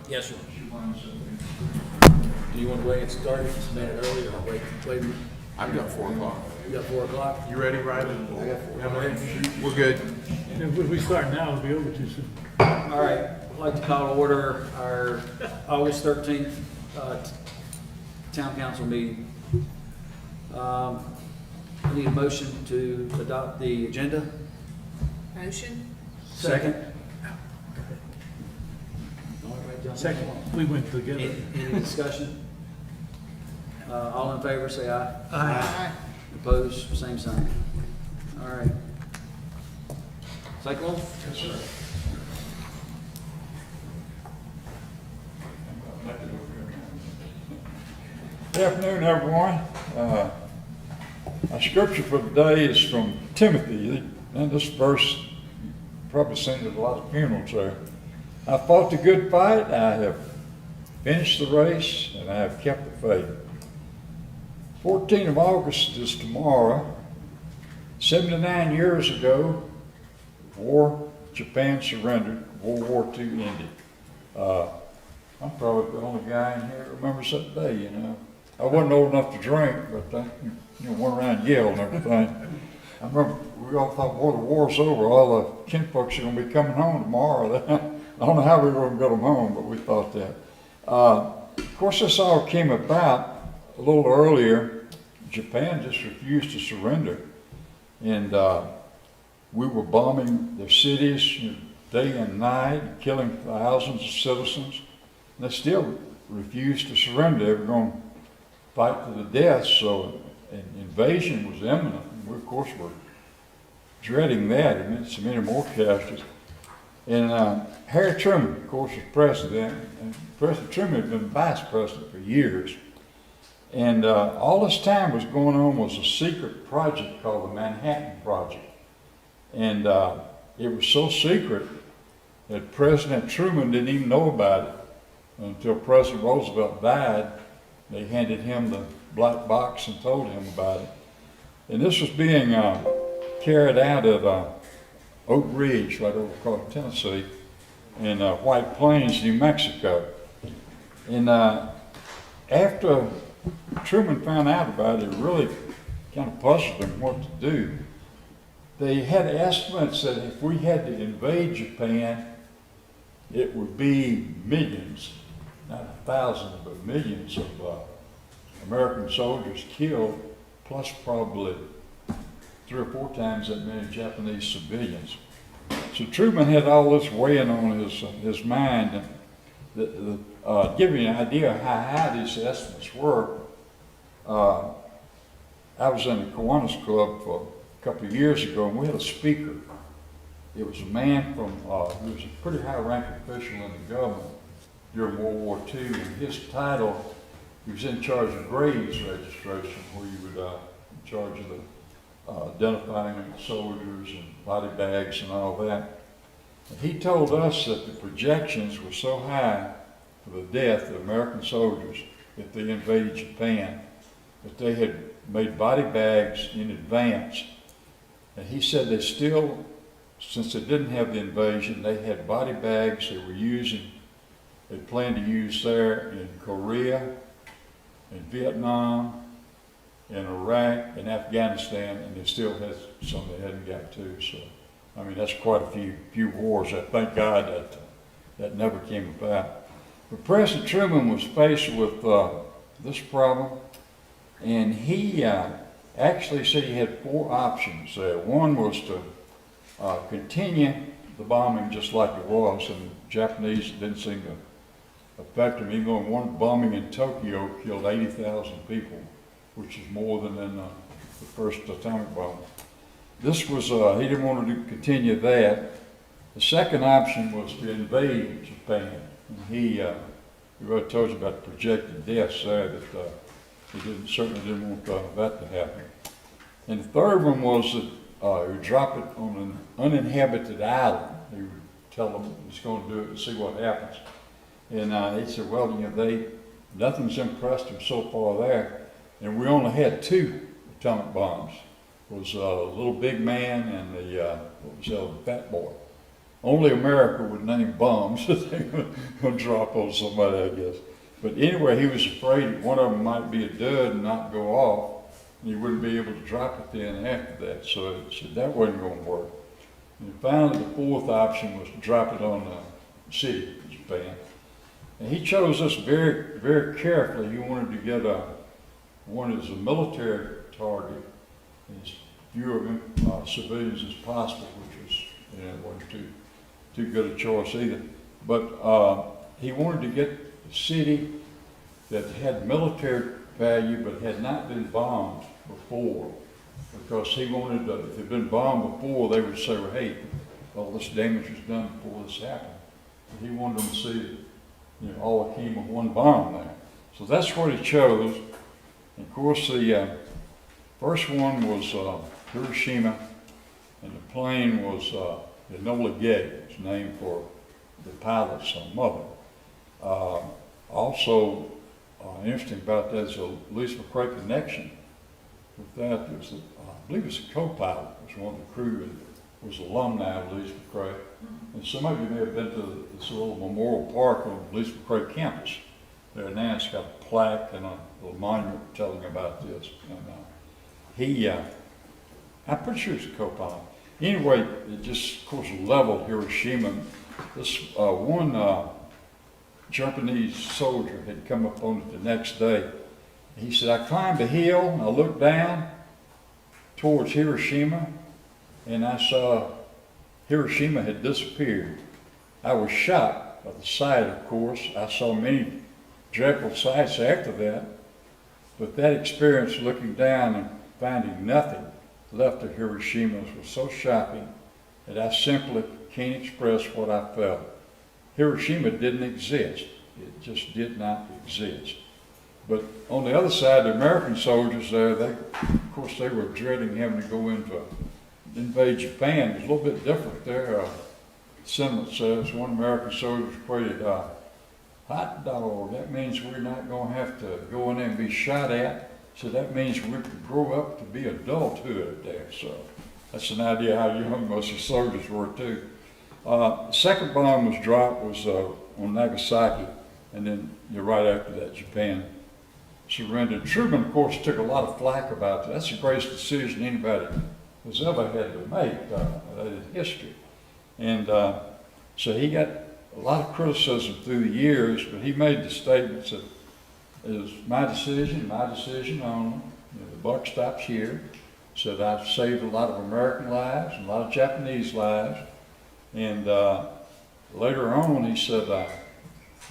Yes, sir. Do you want to wait and start it just a minute earlier or wait? I've got 4 o'clock. You got 4 o'clock? You ready, Ryder? We're good. If we start now, it'll be over too soon. All right, I'd like to call to order our August 13th Town Council meeting. I need a motion to adopt the agenda. Motion? Second. Second, we went together. Any discussion? All in favor, say aye. Aye. Opposed, same sign. All right. Cyclone? Yes, sir. Good afternoon, everyone. Our scripture for today is from Timothy, and this verse probably seen at a lot of funerals there. I fought the good fight, I have finished the race, and I have kept the faith. 14th of August is tomorrow. 79 years ago, Japan surrendered, World War II ended. I'm probably the only guy in here that remembers that day, you know. I wasn't old enough to drink, but I went around yelling and everything. I remember we all thought, boy, the war's over. All the kinfolks are going to be coming home tomorrow. I don't know how we were going to get them home, but we thought that. Of course, this all came about a little earlier. Japan just refused to surrender. And we were bombing their cities day and night, killing thousands of citizens. And they still refused to surrender. They were going to fight to the death, so an invasion was imminent. And we, of course, were dreading that. It meant so many more casualties. And Harry Truman, of course, was president. And President Truman had been vice president for years. And all this time was going on was a secret project called the Manhattan Project. And it was so secret that President Truman didn't even know about it until President Roosevelt died. They handed him the black box and told him about it. And this was being carried out at Oak Ridge, right over across Tennessee, and White Plains, New Mexico. And after Truman found out about it, it really kind of puzzled him what to do. They had estimates that if we had to invade Japan, it would be millions, not thousands, but millions of American soldiers killed, plus probably 3 or 4 times that many Japanese civilians. So Truman had all this weighing on his mind. And give you an idea of how high these estimates were, I was in the Kiwanis Club for a couple of years ago, and we had a speaker. It was a man from, he was a pretty high-ranking official in the government during World War II, and his title, he was in charge of graves registration, where you would, in charge of the identifying of the soldiers and body bags and all that. And he told us that the projections were so high for the death of American soldiers if they invaded Japan, that they had made body bags in advance. And he said they still, since they didn't have the invasion, they had body bags they were using, they planned to use there in Korea, in Vietnam, in Iraq, and Afghanistan, and they still had some they hadn't got to. So, I mean, that's quite a few wars. Thank God that never came about. But President Truman was faced with this problem, and he actually said he had 4 options. One was to continue the bombing just like it was, and the Japanese didn't seem to affect him. Even though one bombing in Tokyo killed 80,000 people, which is more than in the first atomic bomb. This was, he didn't want to continue that. The second option was to invade Japan. And he already told you about the projected deaths there, that he certainly didn't want that to happen. And the third one was that he would drop it on an uninhabited island. He would tell them he's going to do it and see what happens. And he said, well, nothing's impressed him so far there. And we only had 2 atomic bombs. It was a little big man and the fat boy. only America would name bombs that they were gonna drop on somebody, I guess. But anyway, he was afraid that one of them might be a dud and not go off, and he wouldn't be able to drop it then after that. So he said that wasn't gonna work. And finally, the fourth option was to drop it on the city of Japan. And he chose this very, very carefully. He wanted to get one as a military target, as few of civilians as possible, which was, wasn't too good a choice either. But he wanted to get a city that had military value but had not been bombed before, because he wanted to, if it had been bombed before, they would say, well, hey, all this damage was done before this happened. But he wanted them to see that all came of one bomb there. So that's what he chose. And of course, the first one was Hiroshima, and the plane was Enola Gay. It was named for the pilot's mother. Also, interesting about that is the Louis McCrae connection with that. It was, I believe it was a co-pilot, was one of the crew, and was alumni of Louis McCrae. And some of you may have been to this little memorial park on Louis McCrae campus. There now it's got a plaque and a little monument telling about this. And I'm pretty sure it's a co-pilot. Anyway, it just, of course, leveled Hiroshima. This one Japanese soldier had come up on it the next day. He said, I climbed a hill and I looked down towards Hiroshima and I saw Hiroshima had disappeared. I was shocked by the sight, of course. I saw many dreadful sights after that, but that experience looking down and finding nothing left of Hiroshima was so shocking that I simply can't express what I felt. Hiroshima didn't exist. It just did not exist. But on the other side, the American soldiers there, of course, they were dreading having to go invade Japan. It was a little bit different there. Sentiment says one American soldier quoted, hot dog, that means we're not going to have to go in there and be shot at. So that means we could grow up to be adulthood there. So that's an idea how young most of the soldiers were too. The second bomb was dropped was on Nagasaki, and then right after that, Japan surrendered. Truman, of course, took a lot of flack about that. That's the greatest decision anybody has ever had to make in history. And so he got a lot of criticism through the years, but he made the statements that it was my decision only. The buck stops here. Said I've saved a lot of American lives and a lot of Japanese lives. And later on, he said, a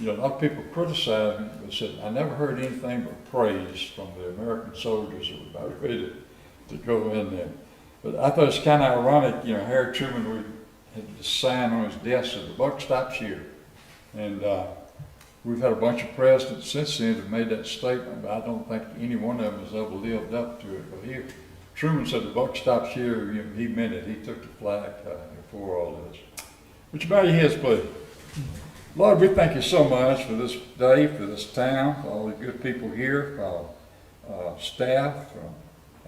lot of people criticized me, but said, I never heard anything but praise from the American soldiers that were about ready to go in there. But I thought it's kind of ironic, Harry Truman had this sign on his desk that the buck stops here. And we've had a bunch of presidents since then that made that statement, but I don't think any one of them has ever lived up to it. But here, Truman said the buck stops here, he meant it. He took the flag before all this. Would you bow your heads, please? Lord, we thank you so much for this day, for this town, for all the good people here, for our staff, for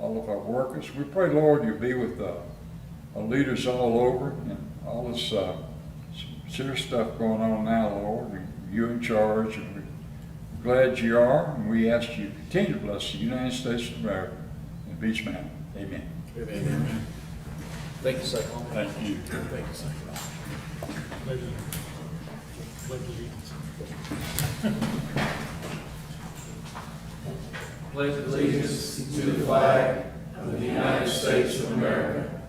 all of our workers. We pray, Lord, you'll be with our leaders all over and all this serious stuff going on now, Lord. You're in charge, and we're glad you are, and we ask you to continue to bless the United States of America and Beach Mountain. Amen. Amen. Thank you, Cyclone. Thank you. Thank you, Cyclone. Pledge allegiance. Pledge allegiance to the flag of the United States of America,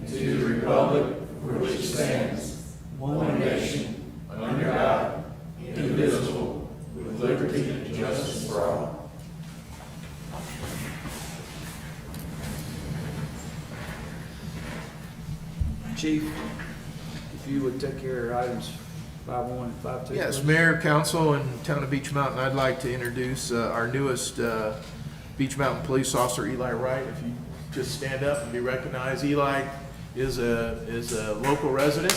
and to the republic for which it stands, one nation, under God, indivisible, with liberty and justice for all. Chief, if you would take care of items 5.1 and 5.2. Yes, please. Mayor, Council, and Town of Beach Mountain, I'd like to introduce our newest Beach Mountain Police Officer, Eli Wright. If you just stand up and be recognized. Eli is a local resident.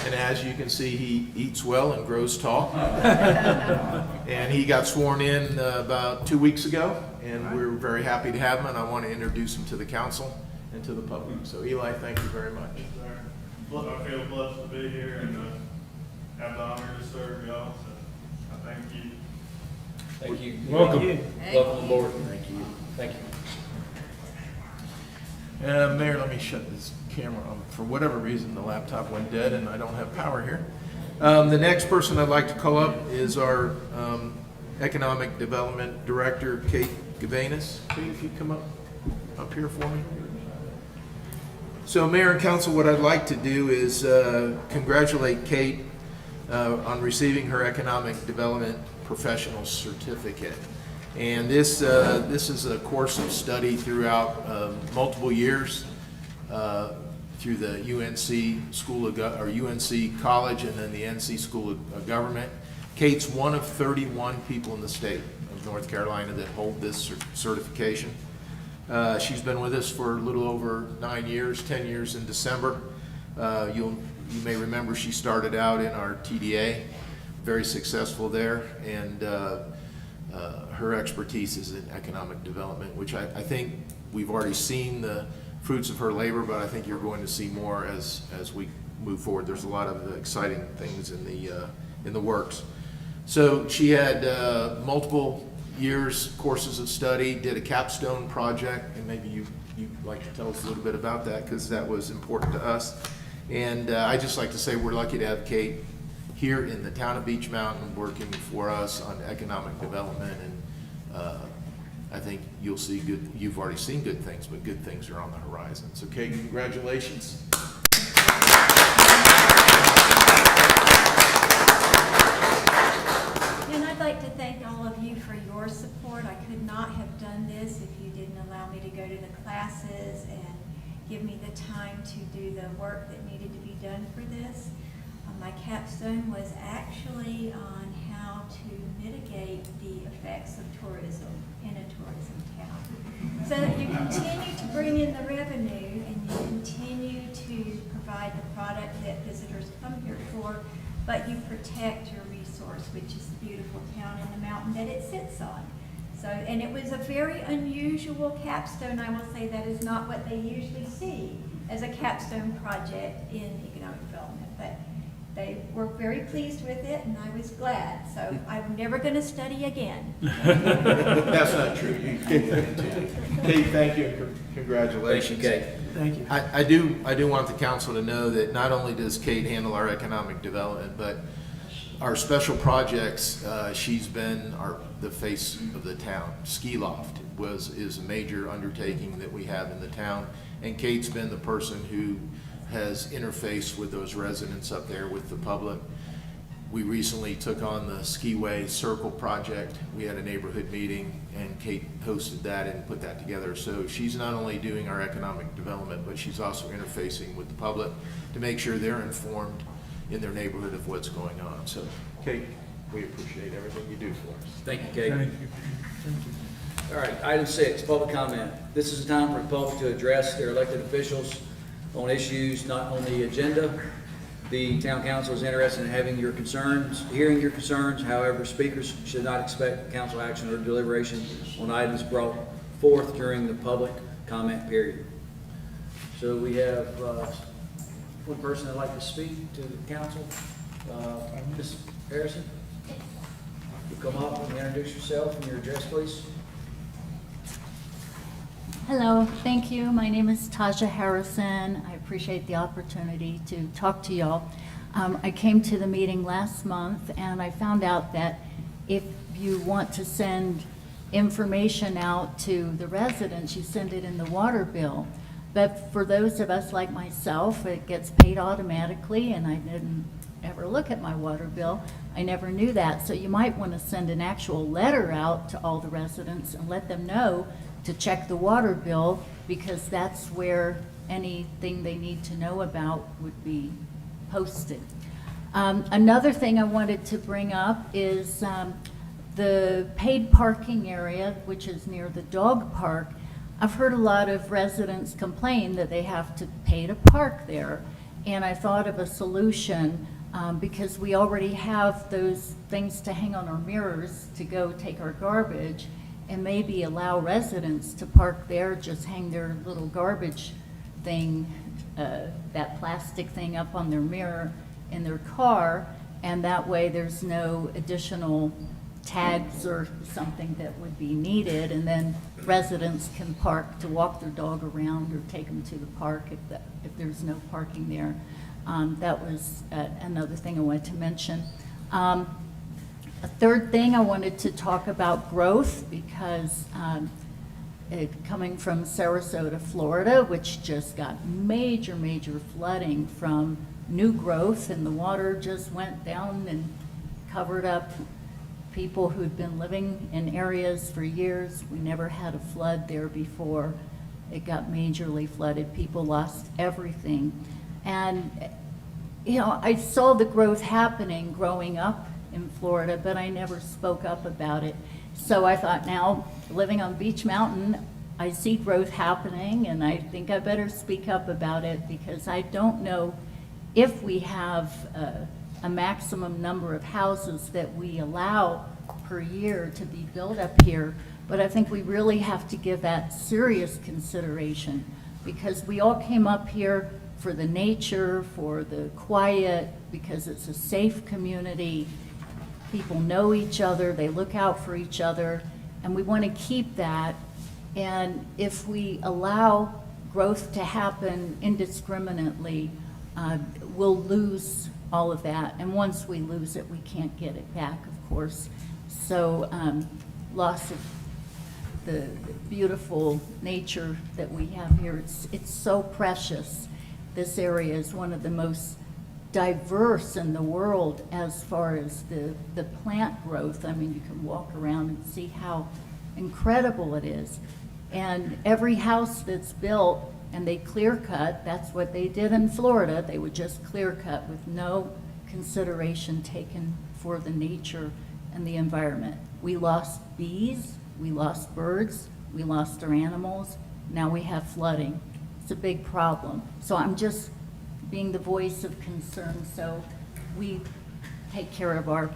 And as you can see, he eats well and grows tall. And he got sworn in about 2 weeks ago, and we're very happy to have him, and I want to introduce him to the council. and to the public. So Eli, thank you very much. I feel blessed to be here and have the honor to serve y'all, so I thank you. Thank you. Welcome. Welcome aboard. Thank you. Thank you. Mayor, let me shut this camera on. For whatever reason, the laptop went dead and I don't have power here. The next person I'd like to call up is our Economic Development Director, Kate Gavanis. Kate, if you come up here for me. So Mayor and Council, what I'd like to do is congratulate Kate on receiving her Economic Development Professional Certificate. And this is a course of study throughout multiple years through the UNC School of UNC College and then the NC School of Government. Kate's one of 31 people in the state of North Carolina that hold this certification. She's been with us for a little over 9 years, 10 years in December. You may remember she started out in our TDA, very successful there, and her expertise is in economic development, which I think we've already seen the fruits of her labor, but I think you're going to see more as we move forward. There's a lot of exciting things in the works. So she had multiple years courses of study, did a capstone project, and maybe you'd like to tell us a little bit about that because that was important to us. And I just like to say we're lucky to have Kate here in the town of Beech Mountain working for us on economic development, and I think you'll see good, you've already seen good things, but good things are on the horizon. So Kate, congratulations. And I'd like to thank all of you for your support. I could not have done this if you didn't allow me to go to the classes and give me the time to do the work that needed to be done for this. My capstone was actually on how to mitigate the effects of tourism in a tourism town. So that you continue to bring in the revenue and you continue to provide the product that visitors come here for, but you protect your resource, which is the beautiful town and the mountain that it sits on. So, and it was a very unusual capstone. I will say that is not what they usually see as a capstone project in economic development, but they were very pleased with it, and I was glad. So I'm never going to study again. That's not true. Kate, thank you and congratulations. Thank you, Kate. Thank you. I do want the council to know that not only does Kate handle our economic development, but our special projects, she's been the face of the town. Ski Loft is a major undertaking that we have in the town, and Kate's been the person who has interfaced with those residents up there, with the public. We recently took on the Skiway Circle project. We had a neighborhood meeting and Kate hosted that and put that together. So she's not only doing our economic development, but she's also interfacing with the public to make sure they're informed in their neighborhood of what's going on. So Kate, we appreciate everything you do for us. Thank you, Kate. Thank you. All right, item 6, public comment. This is a time for the public to address their elected officials on issues not on the agenda. The town council is interested in hearing your concerns. However, speakers should not expect council action or deliberation on items brought forth during the public comment period. So we have one person that'd like to speak to the council. Ms. Harrison, you come up and introduce yourself and your address, please. Hello, thank you. My name is Taja Harrison. I appreciate the opportunity to talk to y'all. I came to the meeting last month and I found out that if you want to send information out to the residents, you send it in the water bill. But for those of us like myself, it gets paid automatically and I didn't ever look at my water bill. I never knew that. So you might want to send an actual letter out to all the residents and let them know to check the water bill, because that's where anything they need to know about would be posted. Another thing I wanted to bring up is the paid parking area, which is near the dog park. I've heard a lot of residents complain that they have to pay to park there, and I thought of a solution because we already have those things to hang on our mirrors to go take our garbage, and maybe allow residents to park there, just hang their little garbage thing, that plastic thing up on their mirror in their car, and that way there's no additional tags or something that would be needed, and then residents can park to walk their dog around or take them to the park if there's no parking there. That was another thing I wanted to mention. A third thing, I wanted to talk about growth, because coming from Sarasota, Florida, which just got major flooding from new growth, and the water just went down and covered up people who'd been living in areas for years. We never had a flood there before. It got majorly flooded. People lost everything. And, you know, I saw the growth happening growing up in Florida, but I never spoke up about it. So I thought, now, living on Beach Mountain, I see growth happening, and I think I better speak up about it, because I don't know if we have a maximum number of houses that we allow per year to be built up here, but I think we really have to give that serious consideration, because we all came up here for the nature, for the quiet, because it's a safe community. People know each other, they look out for each other, and we want to keep that. And if we allow growth to happen indiscriminately, we'll lose all of that. And once we lose it, we can't get it back, of course. So loss of the beautiful nature that we have here, it's so precious. This area is one of the most diverse in the world as far as the plant growth. I mean, you can walk around and see how incredible it is. And every house that's built, and they clear cut, that's what they did in Florida. They would just clear cut with no consideration taken for the nature and the environment. We lost bees, we lost birds, we lost our animals. Now we have flooding. It's a big problem. So I'm just being the voice of concern, so we take care of our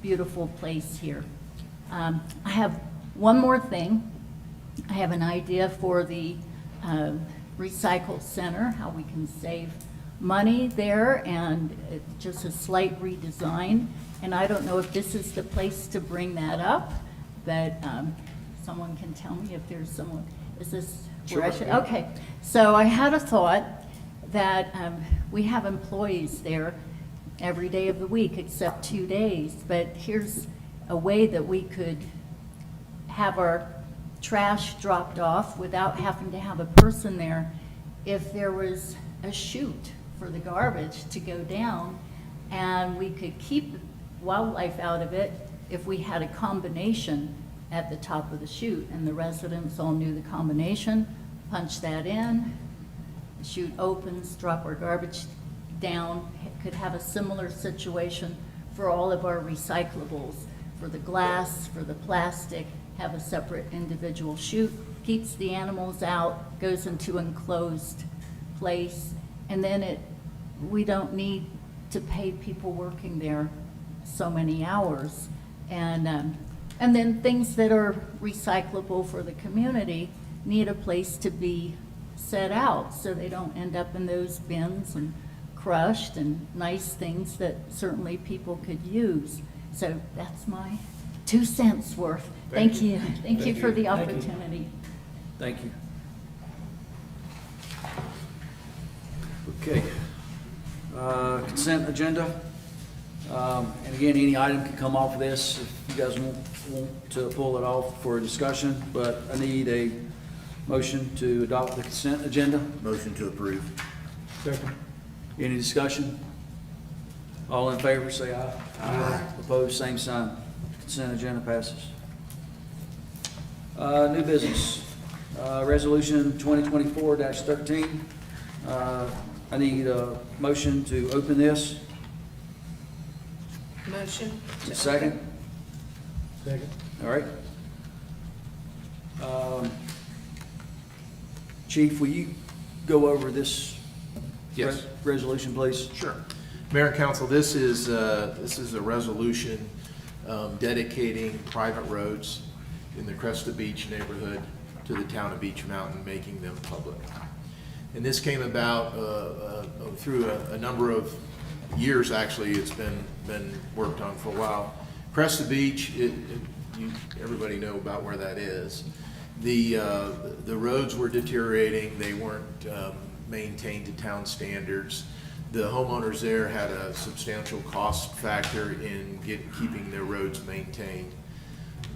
beautiful place here. I have one more thing. I have an idea for the recycle center, how we can save money there, and just a slight redesign. And I don't know if this is the place to bring that up, but someone can tell me if there's someone. Is this where I should? Okay. So I had a thought that we have employees there every day of the week except 2 days, but here's a way that we could have our trash dropped off without having to have a person there. If there was a chute for the garbage to go down, and we could keep wildlife out of it if we had a combination at the top of the chute, and the residents all knew the combination, punch that in, the chute opens, drop our garbage down. Could have a similar situation for all of our recyclables, for the glass, for the plastic, have a separate individual chute, keeps the animals out, goes into enclosed place, and then we don't need to pay people working there so many hours. And then things that are recyclable for the community need a place to be set out, so they don't end up in those bins and crushed, and nice things that certainly people could use. So that's my 2 cents worth. Thank you. Thank you for the opportunity. Thank you. Okay. Consent agenda. And again, any item can come off of this if you guys want to pull it off for a discussion, but I need a motion to adopt the consent agenda. Motion to approve. Second. Any discussion? All in favor, say aye. Aye. Opposed, same sign. Consent agenda passes. New business, resolution 2024-13. I need a motion to open this. Motion. A second? Second. All right. Chief, will you go over this Yes. resolution, please? Sure. Mayor and Council, this is a resolution dedicating private roads in the Cresta Beach neighborhood to the town of Beach Mountain, making them public. And this came about through a number of years, actually. It's been worked on for a while. Cresta Beach, everybody know about where that is. The roads were deteriorating. They weren't maintained to town standards. The homeowners there had a substantial cost factor in keeping their roads maintained.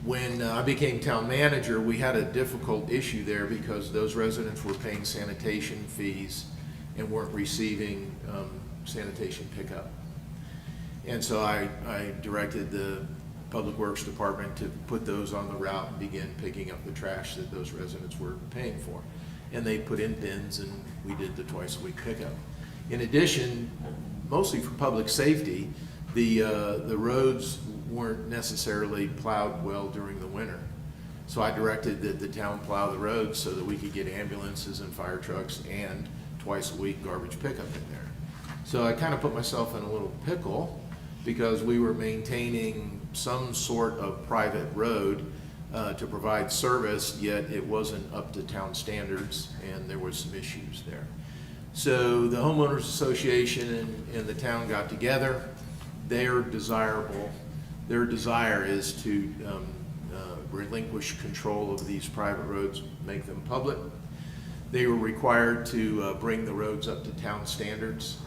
When I became town manager, we had a difficult issue there because those residents were paying sanitation fees and weren't receiving sanitation pickup. And so I directed the Public Works Department to put those on the route and begin picking up the trash that those residents were paying for. And they put in bins, and we did the twice-a-week pickup. In addition, mostly for public safety, the roads weren't necessarily plowed well during the winter. So I directed that the town plow the roads so that we could get ambulances and fire trucks and twice a week garbage pickup in there. So I kind of put myself in a little pickle because we were maintaining some sort of private road to provide service, yet it wasn't up to town standards, and there was some issues there. So the homeowners association and the town got together. Their desire is to relinquish control of these private roads, make them public. They were required to bring the roads up to town standards.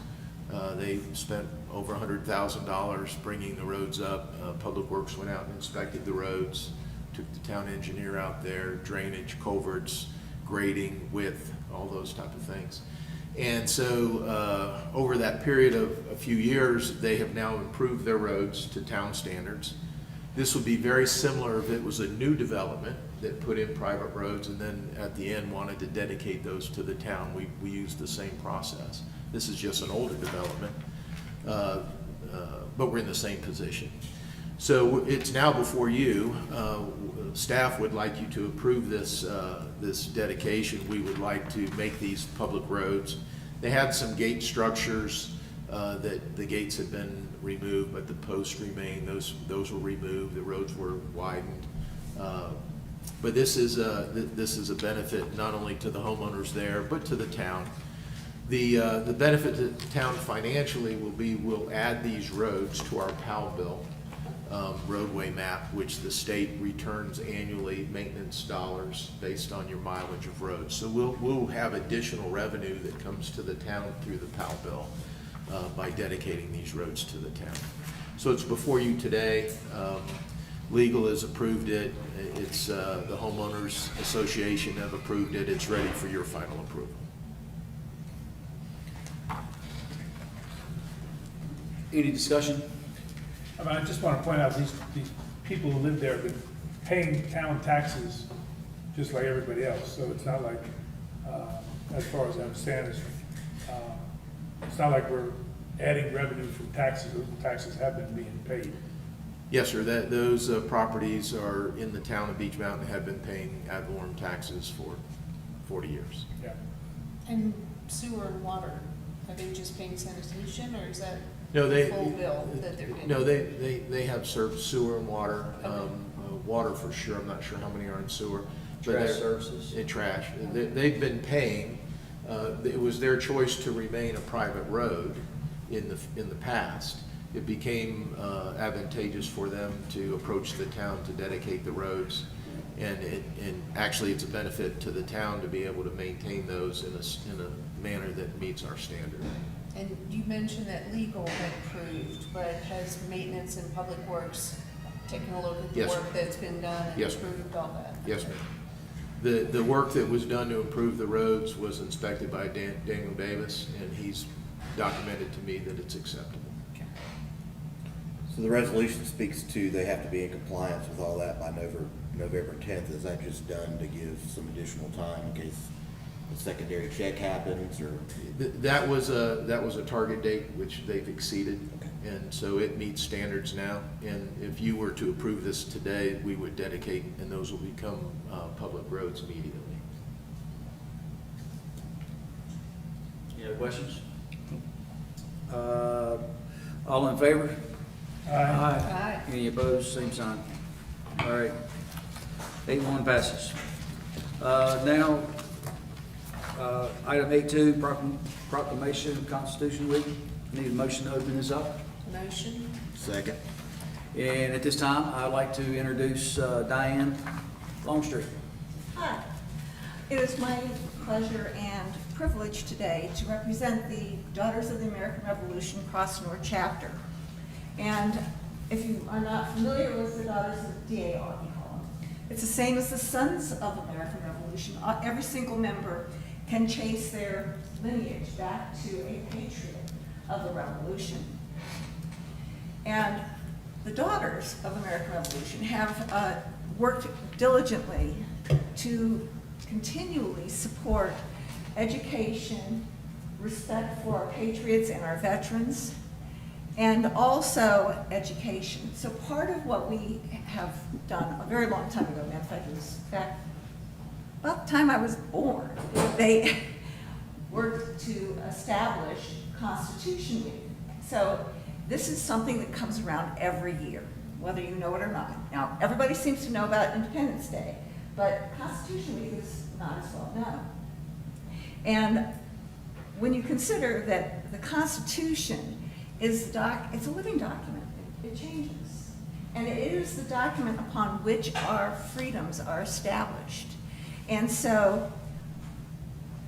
They spent over $100,000 bringing the roads up. Public Works went out and inspected the roads, took the town engineer out there, drainage, culverts, grading, width, all those type of things. And so over that period of a few years, they have now improved their roads to town standards. This would be very similar if it was a new development that put in private roads and then at the end wanted to dedicate those to the town. We used the same process. This is just an older development, but we're in the same position. So it's now before you. Staff would like you to approve this, this dedication. We would like to make these public roads. They had some gate structures that the gates had been removed, but the posts remain. Those were removed. The roads were widened. But this is a benefit not only to the homeowners there, but to the town. The benefit to the town financially will be we'll add these roads to our PAL bill roadway map, which the state returns annually maintenance dollars based on your mileage of roads. So we'll have additional revenue that comes to the town through the PAL bill by dedicating these roads to the town. So it's before you today. Legal has approved it. It's the homeowners association have approved it. It's ready for your final approval. Any discussion? I mean, I just want to point out, these people who live there have been paying town taxes just like everybody else, so it's not like, as far as I understand, it's not like we're adding revenue from taxes. Those taxes have been being paid. Yes, sir. Those properties are in the town of Beech Mountain, have been paying ad valorem taxes for 40 years. Yeah. And sewer and water, are they just paying sanitation, or is that No, the full bill that they're getting? No, they have served sewer and water. Okay. Water for sure. I'm not sure how many are in sewer. But Trash they're- services. Trash. They've been paying. It was their choice to remain a private road in the past. It became advantageous for them to approach the town to dedicate the roads. And actually it's a benefit to the town to be able to maintain those in a manner that meets our standard. And you mentioned that legal had approved, but has maintenance and public works taken a look at the Yes, work that's been done and Yes, ma'am. approved all that? Yes, ma'am. The work that was done to improve the roads was inspected by Daniel Davis, and he's documented to me that it's acceptable. So the resolution speaks to they have to be in compliance with all that by November 10th. Is that just done to give some additional time in case a secondary check happens, or? That was a target date which they've exceeded, Okay. and so it meets standards now. And if you were to approve this today, we would dedicate, and those will become public roads immediately. Any other questions? All in favor? Aye. Any opposed? Same sign. All right. 8-1 passes. Now, Item 8.2, proclamation of Constitution Week. Need a motion to open this up. Motion? Second. And at this time, I'd like to introduce Diane Longstreet. Hi. It is my pleasure and privilege today to represent the Daughters of the American Revolution Crossnor chapter. And if you are not familiar with the Daughters of the DAR, we call them, it's the same as the Sons of American Revolution. Every single member can trace their lineage back to a patriot of the Revolution. And the Daughters of American Revolution have worked diligently to continually support education, respect for our patriots and our veterans, and also education. So part of what we have done a very long time ago, in fact, it was back about the time I was born, they worked to establish Constitution Week. So this is something that comes around every year, whether you know it or not. Now, everybody seems to know about Independence Day, but Constitution Week is not as well known. And when you consider that the Constitution is it's a living document, it changes. And it is the document upon which our freedoms are established. And so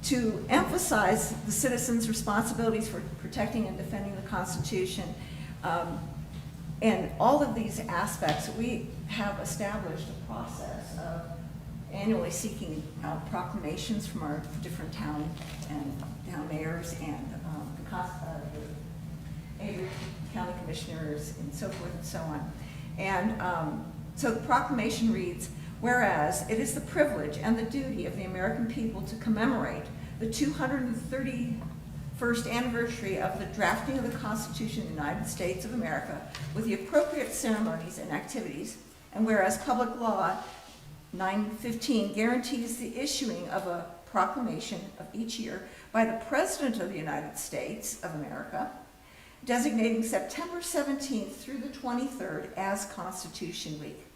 to emphasize the citizens' responsibilities for protecting and defending the Constitution, and all of these aspects, we have established a process of annually seeking proclamations from our different town mayors and the Avery County Commissioners and so forth and so on. And so the proclamation reads, whereas it is the privilege and the duty of the American people to commemorate the 231st anniversary of the drafting of the Constitution of the United States of America with the appropriate ceremonies and activities, and whereas Public Law 915 guarantees the issuing of a proclamation of each year by the President of the United States of America, designating September 17th through the 23rd as Constitution Week.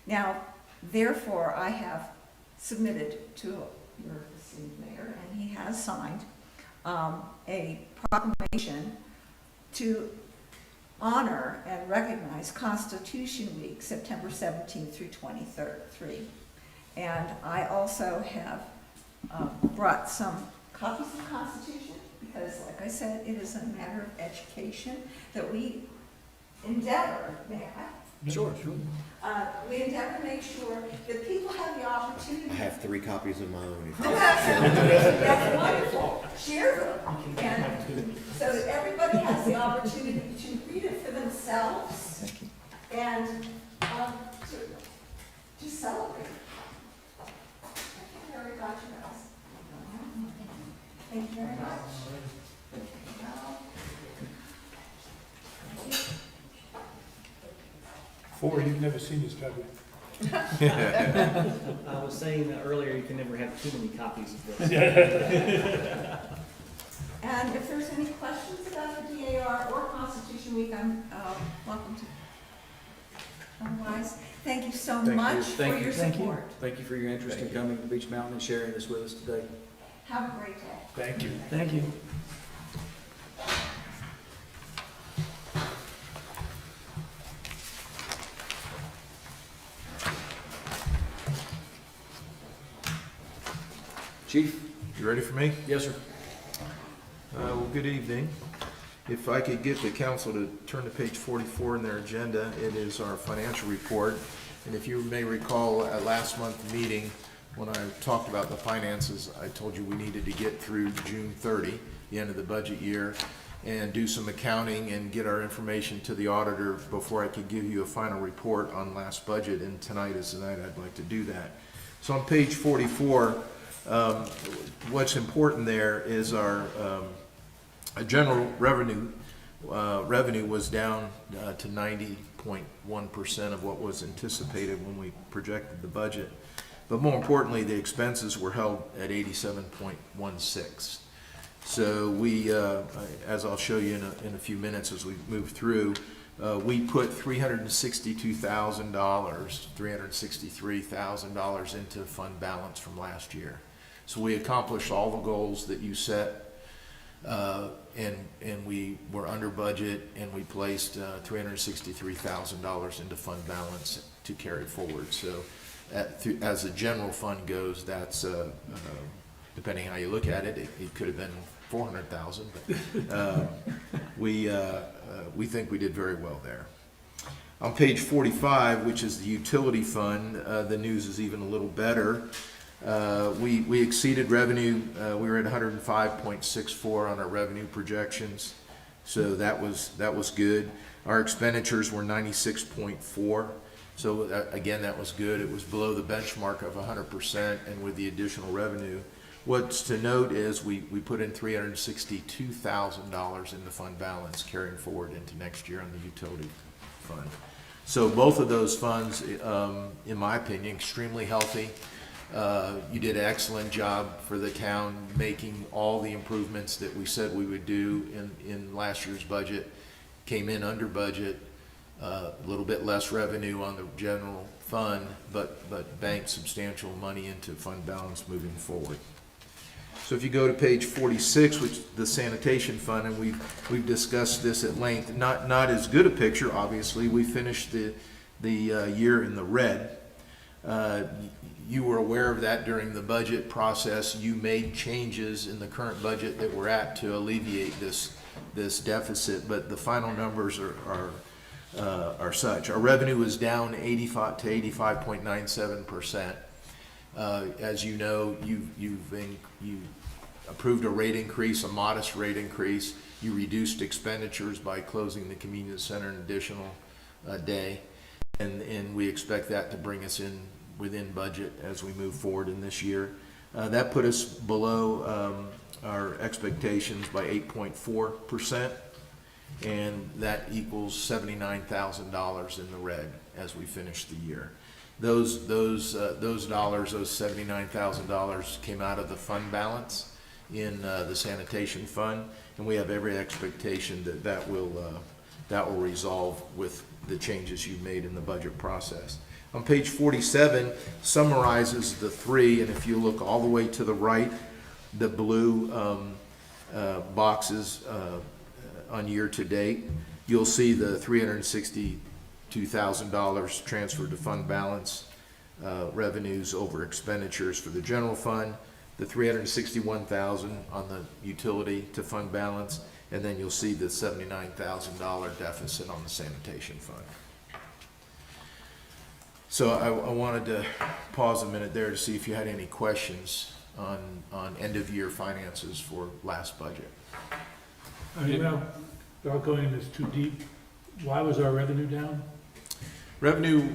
Now, therefore, I have submitted to your esteemed mayor, and he has signed a proclamation to honor and recognize Constitution Week, September 17th through 23rd. And I also have brought some copies of the Constitution because, like I said, it is a matter of education that we endeavor, may I? Sure. We endeavor to make sure that people have the opportunity. I have 3 copies of my own. That's wonderful. Share them. And so that everybody has the opportunity to read it for themselves and to celebrate. I already got you guys. Thank you very much. Four, you've never seen this, have you? I was saying that earlier, you can never have too many copies of this. And if there's any questions about the DAR or Constitution Week, I'm welcome to. Otherwise, thank you so much for your support. Thank you for your interest in coming to Beach Mountain and sharing this with us today. Have a great day. Thank you. Thank you. Chief? You ready for me? Yes, sir. Well, good evening. If I could get the council to turn to page 44 in their agenda, it is our financial report. And if you may recall at last month's meeting, when I talked about the finances, I told you we needed to get through June 30, the end of the budget year, and do some accounting and get our information to the auditor before I could give you a final report on last budget. And tonight is the night I'd like to do that. So on page 44, what's important there is our general revenue was down to 90.1% of what was anticipated when we projected the budget. But more importantly, the expenses were held at 87.16. So we, as I'll show you in a few minutes as we move through, we put $363,000 into fund balance from last year. So we accomplished all the goals that you set, and we were under budget, and we placed $363,000 into fund balance to carry forward. So as the general fund goes, that's, depending how you look at it, it could have been 400,000, but we think we did very well there. On page 45, which is the utility fund, the news is even a little better. We exceeded revenue. We were at 105.64 on our revenue projections, so that was good. Our expenditures were 96.4, so again, that was good. It was below the benchmark of 100%, and with the additional revenue. What's to note is we put in $362,000 in the fund balance carrying forward into next year on the utility fund. So both of those funds, in my opinion, extremely healthy. You did an excellent job for the town making all the improvements that we said we would do in last year's budget. Came in under budget, a little bit less revenue on the general fund, but banked substantial money into fund balance moving forward. So if you go to page 46, which is the sanitation fund, and we've discussed this at length, not as good a picture, obviously. We finished the year in the red. You were aware of that during the budget process. You made changes in the current budget that we're at to alleviate this deficit, but the final numbers are such. Our revenue is down 85 to 85.97%. As you know, you approved a rate increase, a modest rate increase. You reduced expenditures by closing the convenience center an additional day, and we expect that to bring us in within budget as we move forward in this year. That put us below our expectations by 8.4%, and that equals $79,000 in the red as we finish the year. Those dollars, those $79,000 came out of the fund balance in the sanitation fund, and we have every expectation that will resolve with the changes you made in the budget process. On page 47 summarizes the three, and if you look all the way to the right, the blue boxes on year to date, you'll see the $362,000 transferred to fund balance, revenues over expenditures for the general fund, the $361,000 on the utility to fund balance, and then you'll see the $79,000 deficit on the sanitation fund. So I wanted to pause a minute there to see if you had any questions on end of year finances for last budget. Without going into this too deep, why was our revenue down? Revenue,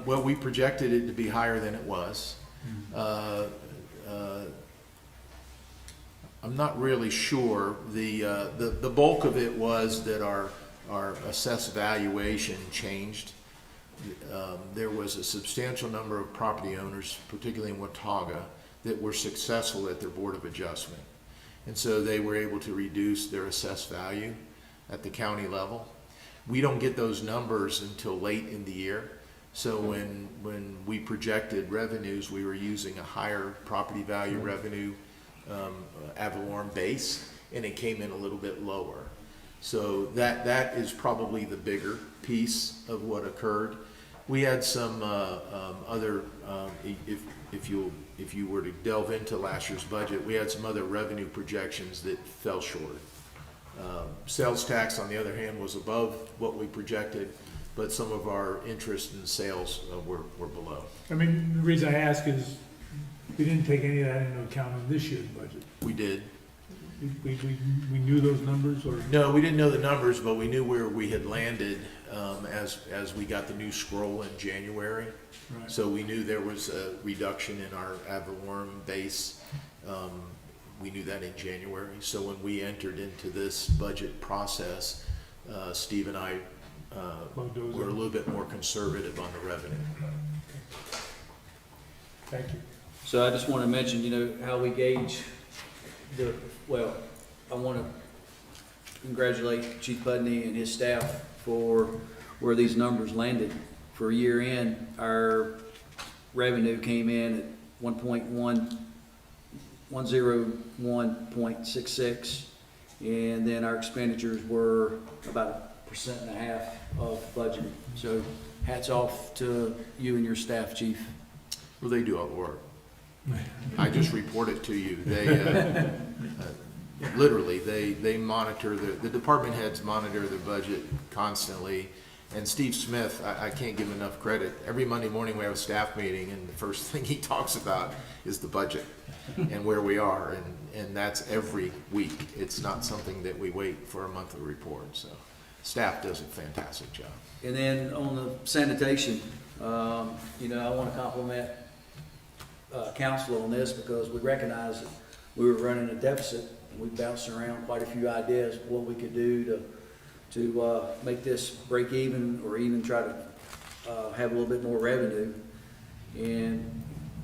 well, we projected it to be higher than it was. I'm not really sure. The bulk of it was that our assessed valuation changed. There was a substantial number of property owners, particularly in Watauga, that were successful at their Board of Adjustment. And so they were able to reduce their assessed value at the county level. We don't get those numbers until late in the year. So when we projected revenues, we were using a higher property value revenue ad valorem base, and it came in a little bit lower. So that is probably the bigger piece of what occurred. We had some other, if you were to delve into last year's budget, we had some other revenue projections that fell short. Sales tax, on the other hand, was above what we projected, but some of our interest in sales were below. I mean, the reason I ask is we didn't take any of that into account in this year's budget. We did. We knew those numbers, or? No, we didn't know the numbers, but we knew where we had landed as we got the new scroll in January. Right. So we knew there was a reduction in our ad valorem base. We knew that in January. So when we entered into this budget process, Steve and I were a little bit more conservative on the revenue. Thank you. So I just want to mention, how we gauge I want to congratulate Chief Pudney and his staff for where these numbers landed. For year end, our revenue came in at 101.66. And then our expenditures were about 1.5% of budget. So hats off to you and your staff, Chief. Well, they do all the work. I just report it to you. They, literally, they monitor, the department heads monitor the budget constantly. And Steve Smith, I can't give him enough credit. Every Monday morning we have a staff meeting, and the first thing he talks about is the budget and where we are. And that's every week. It's not something that we wait for a monthly report. So staff does a fantastic job. And then on the sanitation, I want to compliment council on this because we recognize that we were running a deficit. We bounced around quite a few ideas of what we could do to make this break even or even try to have a little bit more revenue. And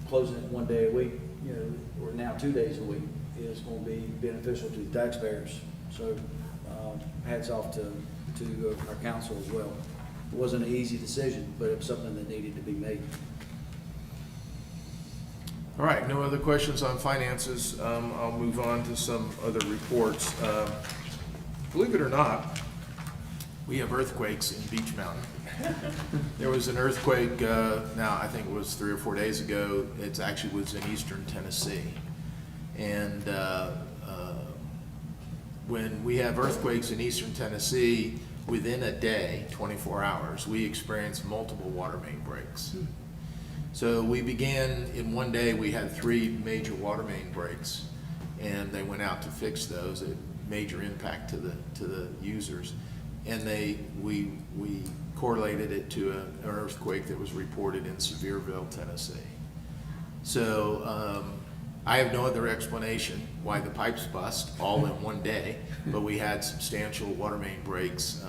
closing it one day a week, or now 2 days a week, is going to be beneficial to the taxpayers. So hats off to our council as well. It wasn't an easy decision, but it was something that needed to be made. All right, no other questions on finances. I'll move on to some other reports. Believe it or not, we have earthquakes in Beech Mountain. There was an earthquake, now I think it was 3 or 4 days ago. It actually was in eastern Tennessee. And when we have earthquakes in eastern Tennessee, within a day, 24 hours, we experience multiple water main breaks. So we began, in one day, we had 3 major water main breaks, and they went out to fix those, a major impact to the users. And we correlated it to an earthquake that was reported in Sevierville, Tennessee. So I have no other explanation why the pipes bust all in one day, but we had substantial water main breaks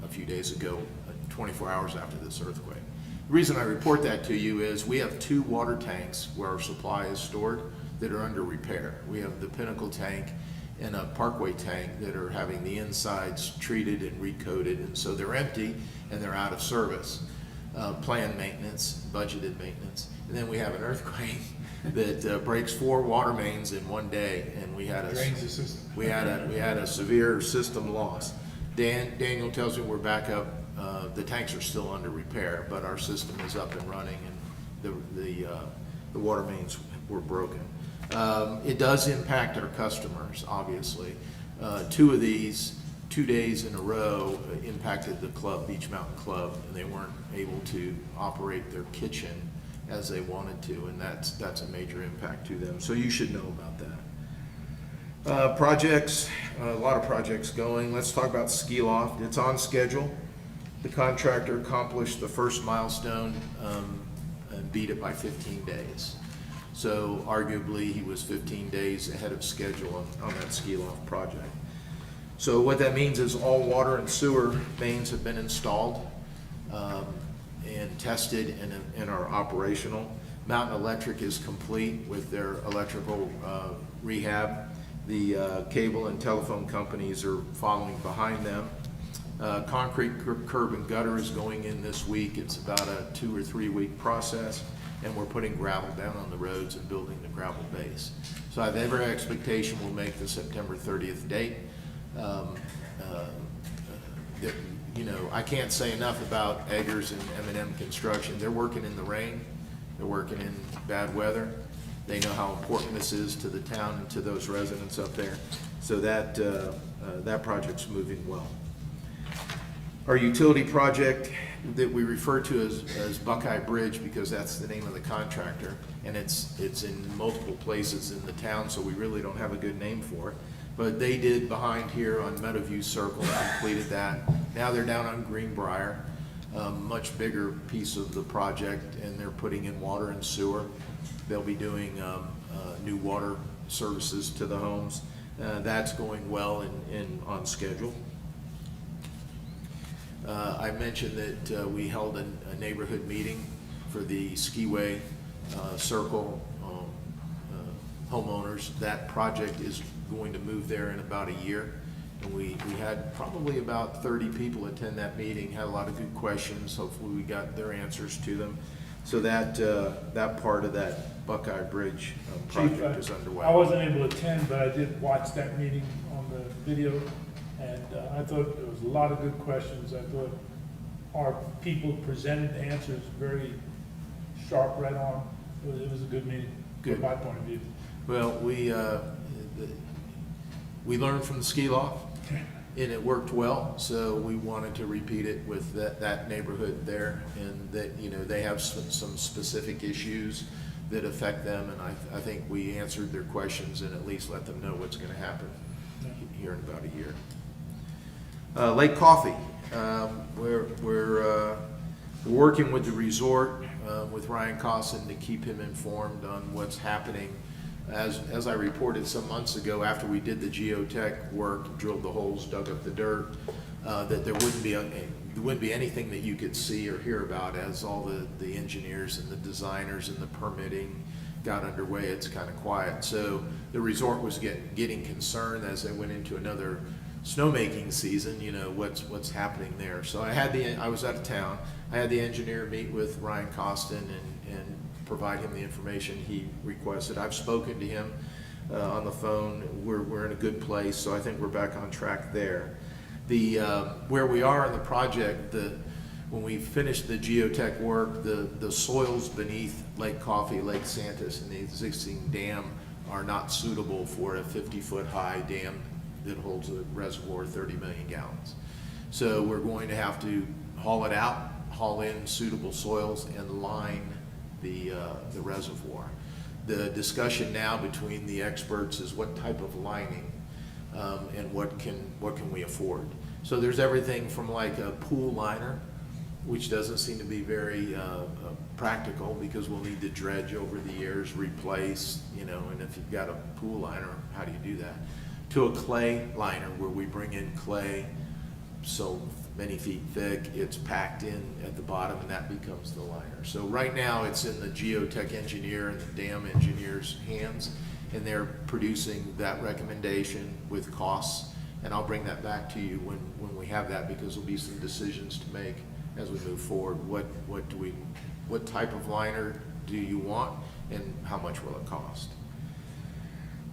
a few days ago, 24 hours after this earthquake. The reason I report that to you is we have 2 water tanks where our supply is stored that are under repair. We have the Pinnacle tank and a Parkway tank that are having the insides treated and recoated, and so they're empty and they're out of service. Planned maintenance, budgeted maintenance. And then we have an earthquake that breaks 4 water mains in one day, and we had a severe system loss. Daniel tells me we're back up. The tanks are still under repair, but our system is up and running, and the water mains were broken. It does impact our customers, obviously. 2 of these, 2 days in a row, impacted the club, Beech Mountain Club, and they weren't able to operate their kitchen as they wanted to, and that's a major impact to them. So you should know about that. Projects, a lot of projects going. Let's talk about Ski Loft. It's on schedule. The contractor accomplished the first milestone and beat it by 15 days. So arguably he was 15 days ahead of schedule on that Ski Loft project. So what that means is all water and sewer mains have been installed and tested and are operational. Mountain Electric is complete with their electrical rehab. The cable and telephone companies are following behind them. Concrete curb and gutter is going in this week. It's about a 2 or 3 week process, and we're putting gravel down on the roads and building the gravel base. So I have every expectation we'll make the September 30th date. I can't say enough about Eggers and M&M Construction. They're working in the rain. They're working in bad weather. They know how important this is to the town and to those residents up there. So that project's moving well. Our utility project that we refer to as Buckeye Bridge, because that's the name of the contractor, and it's in multiple places in the town, so we really don't have a good name for it. But they did behind here on Meadowview Circle, completed that. Now they're down on Greenbrier, much bigger piece of the project, and they're putting in water and sewer. They'll be doing new water services to the homes. That's going well and on schedule. I mentioned that we held a neighborhood meeting for the Skiway Circle homeowners. That project is going to move there in about a year. And we had probably about 30 people attend that meeting, had a lot of good questions. Hopefully we got their answers to them. So that part of that Buckeye Bridge Chief, project is underway. I wasn't able to attend, but I did watch that meeting on the video, and I thought there was a lot of good questions. I thought our people presented answers very sharp, right on. It was a good meeting, Good. from my point of view. Well, we learned from the ski loft, and it worked well, so we wanted to repeat it with that neighborhood there, and that, you know, they have some specific issues that affect them, and I think we answered their questions and at least let them know what's gonna happen here in about a year. Lake Coffee, we're working with the resort, with Ryan Cosson to keep him informed on what's happening. As I reported some months ago, after we did the geotech work, drilled the holes, dug up the dirt, that there wouldn't be anything that you could see or hear about as all the engineers and the designers and the permitting got underway. It's kind of quiet. So the resort was getting concerned as they went into another snowmaking season, you know, what's happening there. So I was out of town. I had the engineer meet with Ryan Coston and provide him the information he requested. I've spoken to him on the phone. We're in a good place, so I think we're back on track there. Where we are in the project, when we finished the geotech work, the soils beneath Lake Coffee, Lake Santis, and the existing dam are not suitable for a 50-foot high dam that holds a reservoir of 30 million gallons. So we're going to have to haul it out, haul in suitable soils, and line the reservoir. The discussion now between the experts is what type of lining and what can we afford. So there's everything from like a pool liner, which doesn't seem to be very practical because we'll need to dredge over the years, replace, you know, and if you've got a pool liner, how do you do that? To a clay liner where we bring in clay so many feet thick, it's packed in at the bottom, and that becomes the liner. So right now it's in the geotech engineer and the dam engineer's hands, and they're producing that recommendation with costs, and I'll bring that back to you when we have that, because there'll be some decisions to make as we move forward. What type of liner do you want, and how much will it cost?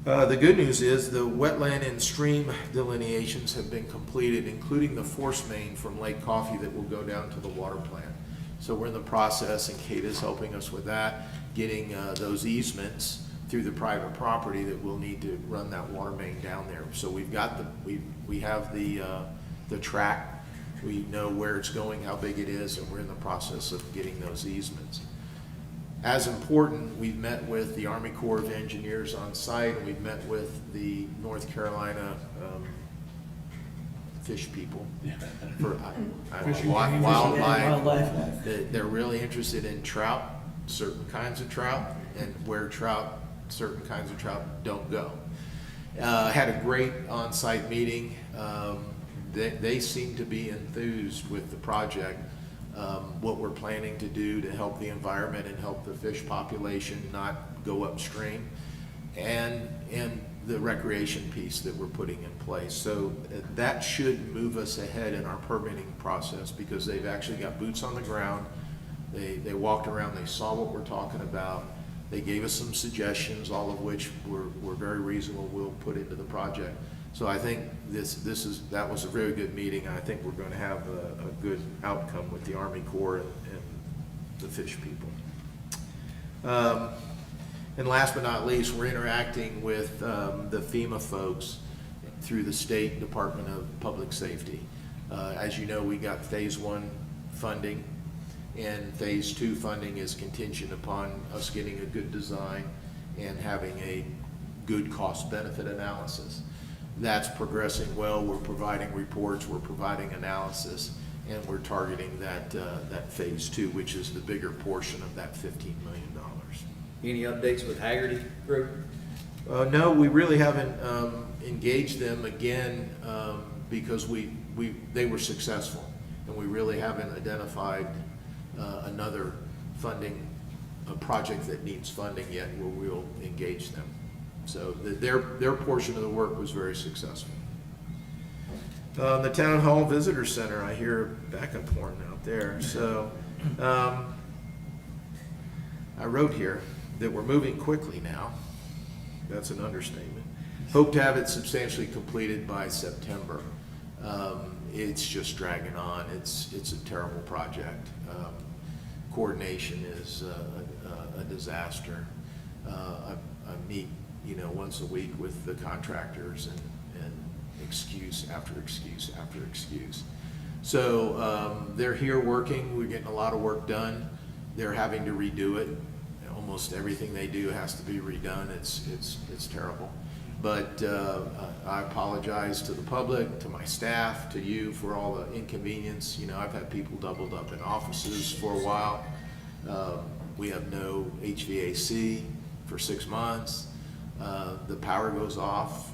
The good news is the wetland and stream delineations have been completed, including the force main from Lake Coffee that will go down to the water plant. So we're in the process, and Kate is helping us with that, getting those easements through the private property that we'll need to run that water main down there. So we've got we have the track, we know where it's going, how big it is, and we're in the process of getting those easements. As important, we've met with the Army Corps of Engineers on site, and we've met with the North Carolina fish people for wildlife. They're really interested in trout, certain kinds of trout, and where certain kinds of trout don't go. Had a great on-site meeting. They seem to be enthused with the project. What we're planning to do to help the environment and help the fish population not go upstream, and the recreation piece that we're putting in place. So that should move us ahead in our permitting process, because they've actually got boots on the ground. They walked around, they saw what we're talking about. They gave us some suggestions, all of which were very reasonable, we'll put into the project. So I think that was a very good meeting. I think we're going to have a good outcome with the Army Corps and the fish people. And last but not least, we're interacting with the FEMA folks through the State Department of Public Safety. As you know, we got phase 1 funding, and phase 2 funding is contingent upon us getting a good design and having a good cost-benefit analysis. That's progressing well. We're providing reports, we're providing analysis, and we're targeting that phase 2, which is the bigger portion of that $15 million. Any updates with Haggerty Group? No, we really haven't engaged them again because they were successful, and we really haven't identified another funding, a project that needs funding yet where we'll engage them. So their portion of the work was very successful. The Town Hall Visitor Center, I hear backup horn out there. So I wrote here that we're moving quickly now. That's an understatement. Hope to have it substantially completed by September. It's just dragging on. It's a terrible project. Coordination is a disaster. I meet, once a week with the contractors and excuse after excuse after excuse. So they're here working. We're getting a lot of work done. They're having to redo it. Almost everything they do has to be redone. It's terrible. But I apologize to the public, to my staff, to you for all the inconvenience. I've had people doubled up in offices for a while. We have no HVAC for 6 months. The power goes off.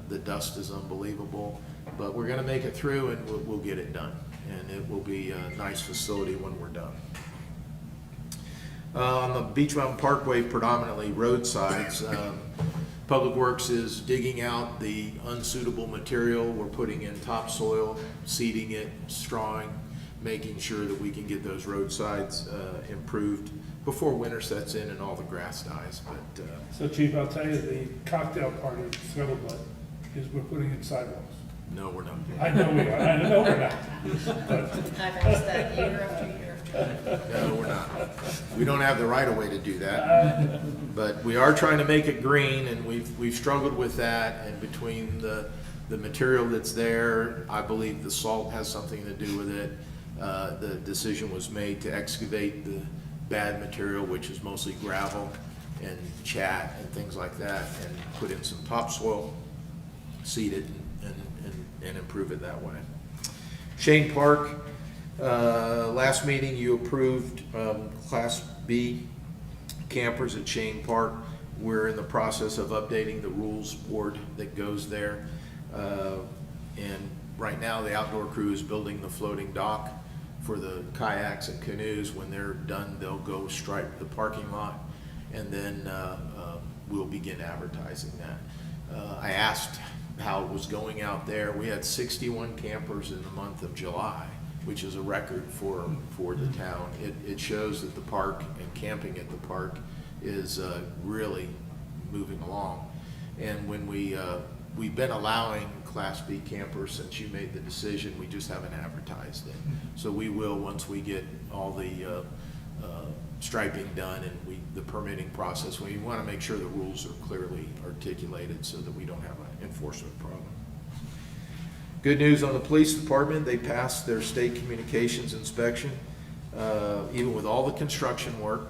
The dust is unbelievable. But we're going to make it through, and we'll get it done. And it will be a nice facility when we're done. On the Beach Mountain Parkway, predominantly roadsides, Public Works is digging out the unsuitable material. We're putting in topsoil, seeding it, strawing, making sure that we can get those roadsides improved before winter sets in and all the grass dies. But So Chief, I'll tell you, the cocktail party at Scuttlebutt is we're putting in sidewalks. no, we're not. I know we are, I know we're not. But I've asked that year after year. No, we're not. We don't have the right of way to do that. But we are trying to make it green, and we've struggled with that. And between the material that's there, I believe the salt has something to do with it. The decision was made to excavate the bad material, which is mostly gravel and chat and things like that, and put in some topsoil, seed it, and improve it that way. Shane Park. Last meeting you approved Class B campers at Shane Park. We're in the process of updating the rules board that goes there. And right now the outdoor crew is building the floating dock for the kayaks and canoes. When they're done, they'll go stripe the parking lot, and then we'll begin advertising that. I asked how it was going out there. We had 61 campers in the month of July, which is a record for the town. It shows that the park and camping at the park is really moving along. And when we've been allowing Class B campers since you made the decision, we just haven't advertised it. So we will, once we get all the striping done and the permitting process, we want to make sure the rules are clearly articulated so that we don't have an enforcement problem. Good news on the police department. They passed their state communications inspection, even with all the construction work.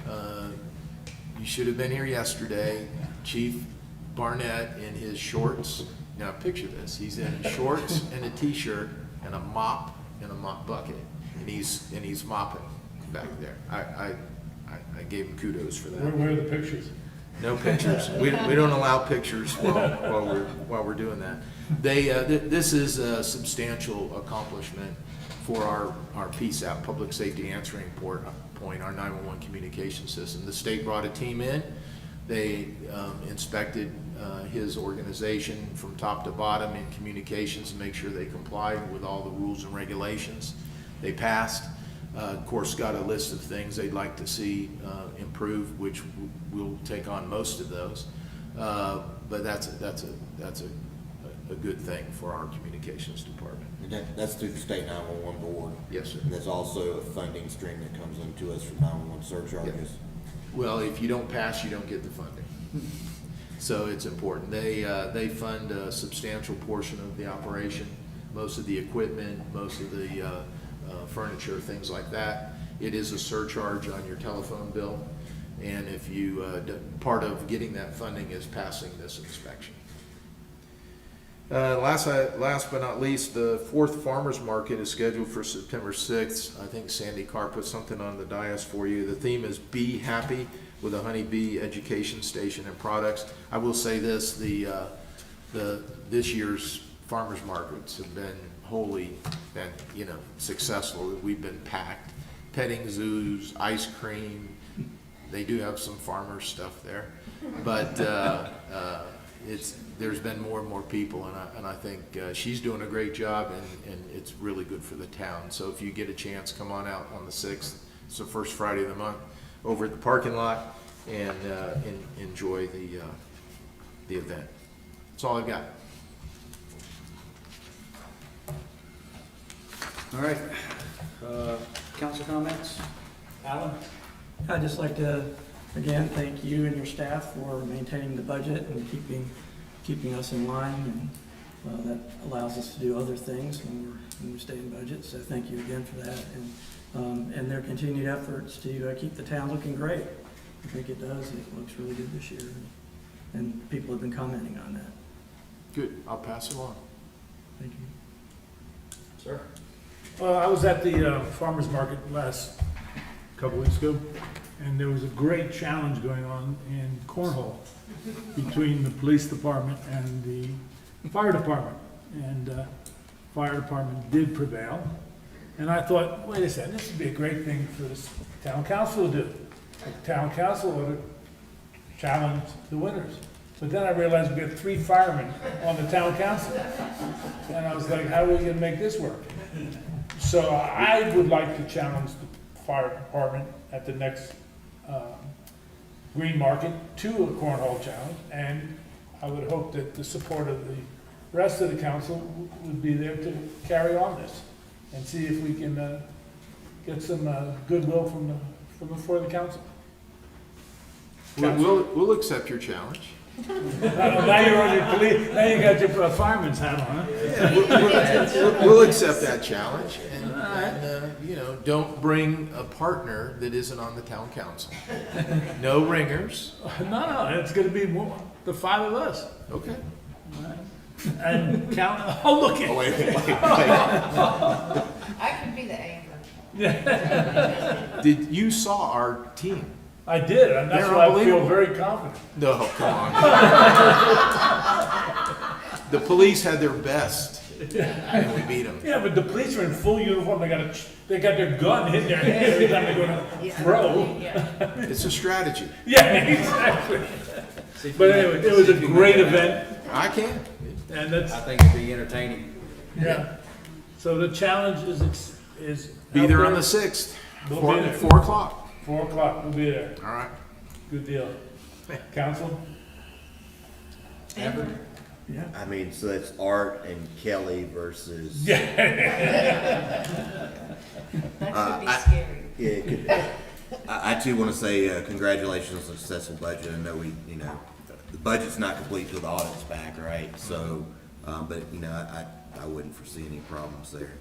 You should have been here yesterday. Chief Barnett in his shorts. Now picture this. He's in shorts and a t-shirt and a mop bucket. And he's mopping back there. I gave him kudos for that. Where are the pictures? No pictures. We don't allow pictures while we're doing that. This is a substantial accomplishment for our PSAP, Public Safety Answering Point, our 911 communication system. The state brought a team in. They inspected his organization from top to bottom in communications to make sure they complied with all the rules and regulations. They passed. Of course, got a list of things they'd like to see improved, which we'll take on most of those. But that's a good thing for our communications department. And that's through the state 911 board. Yes, sir. And there's also a funding stream that comes into us from 911 surcharges. Well, if you don't pass, you don't get the funding. So it's important. They fund a substantial portion of the operation, most of the equipment, most of the furniture, things like that. It is a surcharge on your telephone bill, and if you part of getting that funding is passing this inspection. Last but not least, the 4th Farmers Market is scheduled for September 6th. I think Sandy Carr put something on the dais for you. The theme is Be Happy, with a honeybee education station and products. I will say this, this year's farmers markets have been wholly successful. We've been packed. Petting zoos, ice cream. They do have some farmer stuff there, but there's been more and more people, and I think she's doing a great job, and it's really good for the town. So if you get a chance, come on out on the 6th. It's the first Friday of the month. over at the parking lot and enjoy the event. That's all I've got. All right. Council comments? Alan? I'd just like to, again, thank you and your staff for maintaining the budget and keeping us in line, and that allows us to do other things when we stay in budget. So thank you again for that, and their continued efforts to keep the town looking great. I think it does. It looks really good this year, and people have been commenting on that. Good, I'll pass it along. Thank you. Sir? Well, I was at the farmer's market last couple weeks ago, and there was a great challenge going on in cornhole between the police department and the fire department. And fire department did prevail. And I thought, wait a second, this would be a great thing for the town council to do. The town council ought to challenge the winners. But then I realized we have 3 firemen on the town council. And I was like, how are we gonna make this work? So I would like to challenge the fire department at the next Green Market to a cornhole challenge, and I would hope that the support of the rest of the council would be there to carry on this and see if we can get some goodwill from before the council. We'll accept your challenge. Now you're on your police, now you got your fireman's hat on, huh? Yeah, we'll accept that challenge, and you know, don't bring a partner that isn't on the town council. No ringers. No, it's gonna be the 5 of us. Okay. And count, oh, look at. Wait. I could be the anchor. Did you saw our team? I did, and that's They're why I feel unbelievable. very confident. No, come on. The police had their best, and we beat them. Yeah, but the police are in full uniform, they got their gun hitting their hand every time they go to throw. It's a strategy. Yeah, exactly. But anyway, it was a great event, I can. and that's, I think it'd be entertaining. yeah. So the challenge is. Be there on the 6th, 4 o'clock. 4 o'clock, we'll be there. All right. Good deal. Council? Amber? Yeah. I mean, so that's Art and Kelly versus. That could be scary. Yeah, it could be. I too want to say congratulations on a successful budget. I know the budget's not complete till the audit's back, right? So, but I wouldn't foresee any problems there.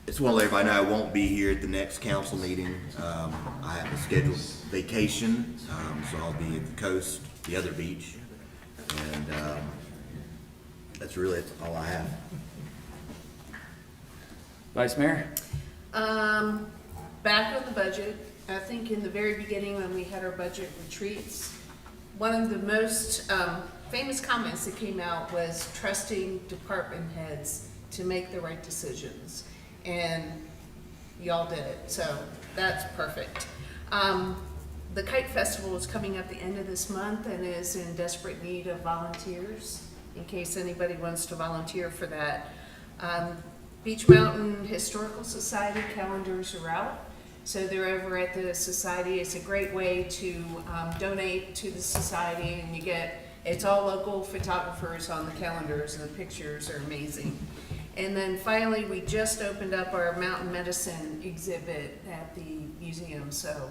Just want to let everybody know I won't be here at the next council meeting. I have a scheduled vacation, so I'll be at the coast, the other beach, and that's all I have. Vice Mayor? Back on the budget, I think in the very beginning when we had our budget retreats, one of the most famous comments that came out was trusting department heads to make the right decisions. And y'all did it, so that's perfect. The Kite Festival is coming up the end of this month and is in desperate need of volunteers, in case anybody wants to volunteer for that. Beach Mountain Historical Society calendars are out, so they're over at the society. It's a great way to donate to the society, and it's all local photographers on the calendars, and the pictures are amazing. And then finally, we just opened up our mountain medicine exhibit at the museum, so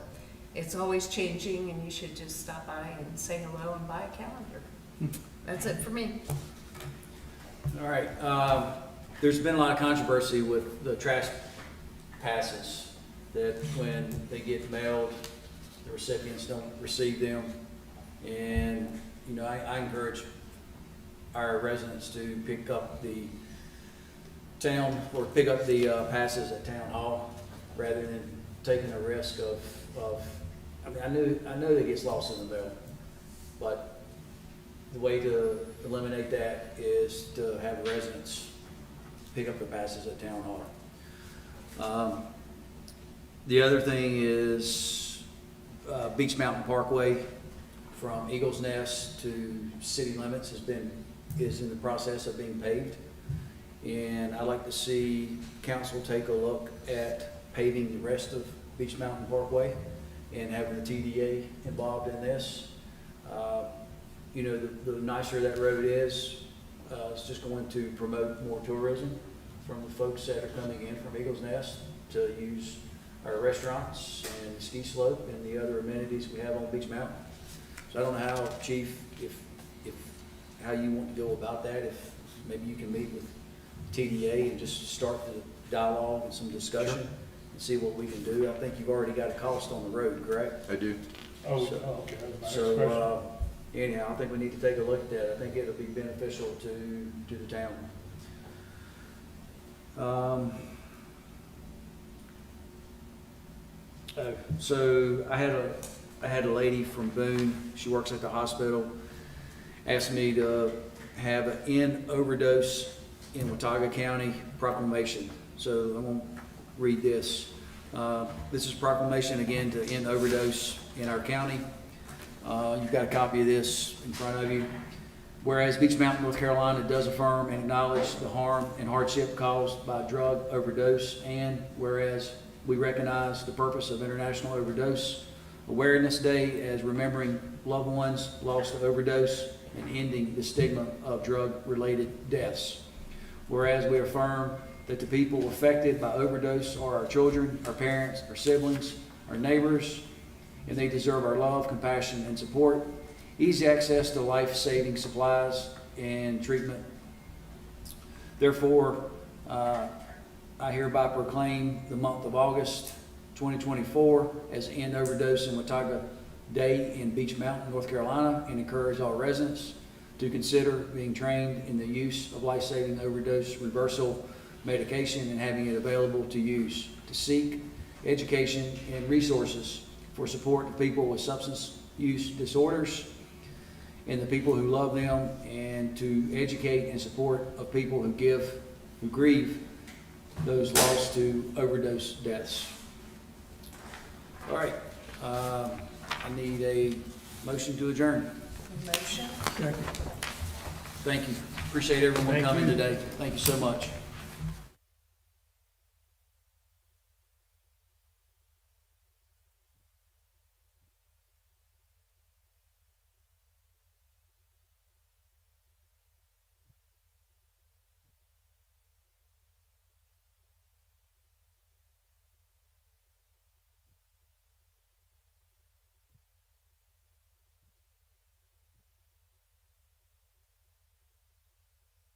it's always changing, and you should just stop by and say hello and buy a calendar. That's it for me. All right, there's been a lot of controversy with the trash passes, that when they get mailed, the recipients don't receive them. And, I encourage our residents to pick up the passes at town hall, rather than taking a risk of I know that gets lost in the mail, but the way to eliminate that is to have residents pick up the passes at town hall. The other thing is Beach Mountain Parkway from Eagles Nest to city limits is in the process of being paved. And I'd like to see council take a look at paving the rest of Beach Mountain Parkway and having the TDA involved in this. You know, the nicer that road is, it's just going to promote more tourism from the folks that are coming in from Eagles Nest to use our restaurants and the ski slope and the other amenities we have on Beach Mountain. So I don't know how, Chief, how you want to go about that, if maybe you can meet with TDA and just start the dialogue and some discussion and see what we can do. I think you've already got a cost on the road, correct? I do. Oh, So- okay, that's my next question. So, anyhow, I think we need to take a look at that. I think it'll be beneficial to the town. So I had a lady from Boone, she works at the hospital, asked me to have an end overdose in Watauga County proclamation. So I'm gonna read this. This is proclamation again to end overdose in our county. You've got a copy of this in front of you. Whereas Beach Mountain, North Carolina does affirm and acknowledge the harm and hardship caused by drug overdose, and whereas we recognize the purpose of International Overdose Awareness Day as remembering loved ones lost to overdose and ending the stigma of drug-related deaths. Whereas we affirm that the people affected by overdose are our children, our parents, our siblings, our neighbors, and they deserve our love, compassion, and support, easy access to life-saving supplies and treatment. Therefore, I hereby proclaim the month of August 2024 as End Overdose in Watauga Day in Beach Mountain, North Carolina, and encourage all residents to consider being trained in the use of life-saving overdose reversal medication and having it available to use, to seek education and resources for support to people with substance use disorders and the people who love them, and to educate and support of people who grieve those lost to overdose deaths. All right, I need a motion to adjourn. Motion? Second. Thank you. Appreciate everyone coming today. Thank you so much.